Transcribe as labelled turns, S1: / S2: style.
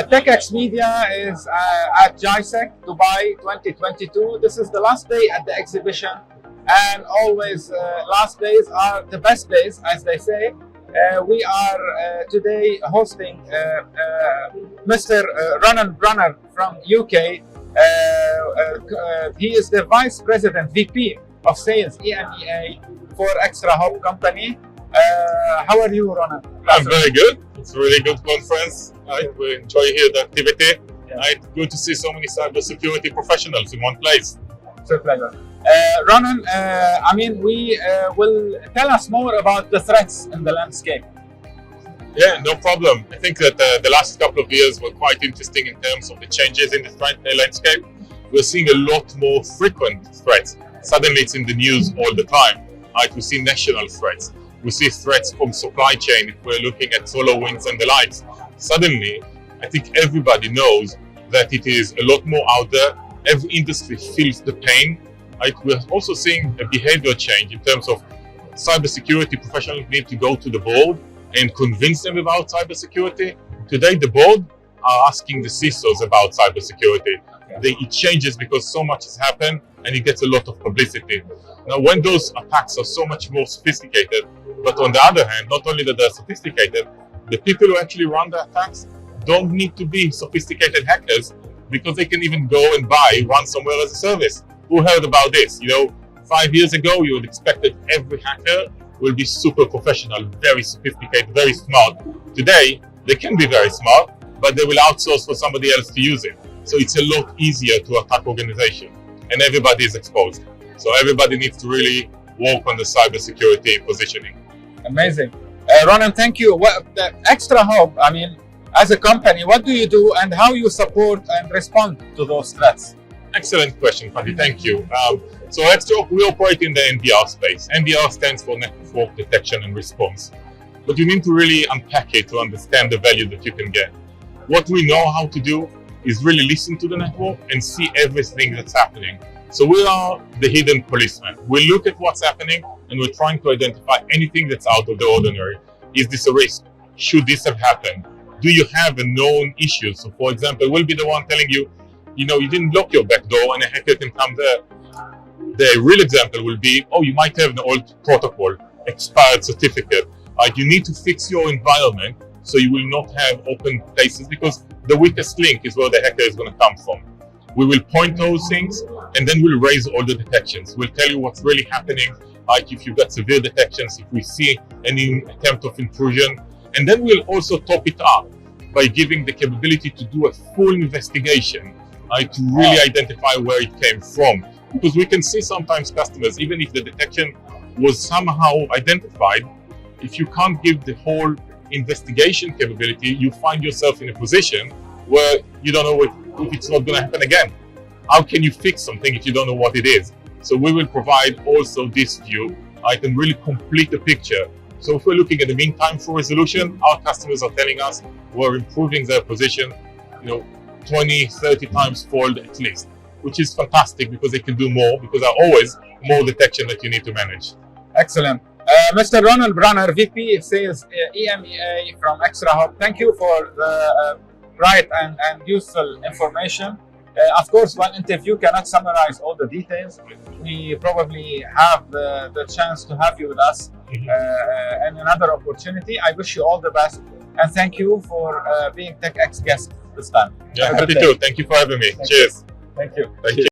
S1: TECHx Media is at GISEC Dubai 2022. This is the last day at the exhibition, and always last days are the best days, as they say. We are today hosting Mr. Ronnen Brunner from UK. He is the Vice President, VP of Sales, EMEA for ExtraHop's company. How are you, Ronnen?
S2: I'm very good. It's a really good conference. We enjoy here the activity. Yeah. Good to see so many cybersecurity professionals in one place.
S1: It's a pleasure. Ronnen, we will tell us more about the threats in the landscape.
S2: Yeah, no problem. I think that the last couple of years were quite interesting in terms of the changes in the threat landscape. We're seeing a lot more frequent threats. Suddenly it's in the news all the time. We see national threats. We see threats from supply chain. If we're looking at SolarWinds and the likes, suddenly I think everybody knows that it is a lot more out there. Every industry feels the pain. We're also seeing a behavior change in terms of cybersecurity professionals need to go to the board and convince them about cybersecurity. Today, the board are asking the CISOs about cybersecurity. It changes because so much has happened and it gets a lot of publicity. Now, when those attacks are so much more sophisticated, but on the other hand, not only that they're sophisticated, the people who actually run the attacks don't need to be sophisticated hackers because they can even go and buy ransomware as a service. Who heard about this? 5 years ago, you would expect that every hacker will be super professional, very sophisticated, very smart. Today, they can be very smart, but they will outsource for somebody else to use it. So it's a lot easier to attack organization, and everybody is exposed. So everybody needs to really work on the cybersecurity positioning.
S1: Amazing. Ronnen, thank you. The ExtraHop, as a company, what do you do and how you support and respond to those threats?
S2: Excellent question, Fadi. Thank you. So ExtraHop, we operate in the NDR space. NDR stands for Network Detection and Response. But you need to really unpack it to understand the value that you can get. What we know how to do is really listen to the network and see everything that's happening. So we are the hidden policeman. We look at what's happening and we're trying to identify anything that's out of the ordinary. Is this a risk? Should this have happened? Do you have a known issue? So for example, we'll be the one telling you, you didn't lock your back door and a hacker can come there. The real example will be, you might have an old protocol, expired certificate. You need to fix your environment so you will not have open places because the weakest link is where the hacker is going to come from. We will point those things and then we'll raise all the detections. We'll tell you what's really happening, if you've got severe detections, if we see any attempt of intrusion. And then we'll also top it up by giving the capability to do a full investigation, to really identify where it came from. Because we can see sometimes customers, even if the detection was somehow identified, if you can't give the whole investigation capability, you find yourself in a position where you don't know if it's not going to happen again. How can you fix something if you don't know what it is? So we will provide also this view. I can really complete the picture. So if we're looking at the mean time for resolution, our customers are telling us we're improving their position, 20, 30 times fold at least, which is fantastic because they can do more, because there are always more detection that you need to manage.
S1: Excellent. Mr. Ronnen Brunner, VP of Sales, EMEA from ExtraHop, thank you for the bright and useful information. Of course, one interview cannot summarize all the details. We probably have the chance to have you with us in another opportunity. I wish you all the best and thank you for being TechX guest this time.
S2: Yeah, happy to. Thank you for having me. Cheers.
S1: Thank you.
S2: Thank you.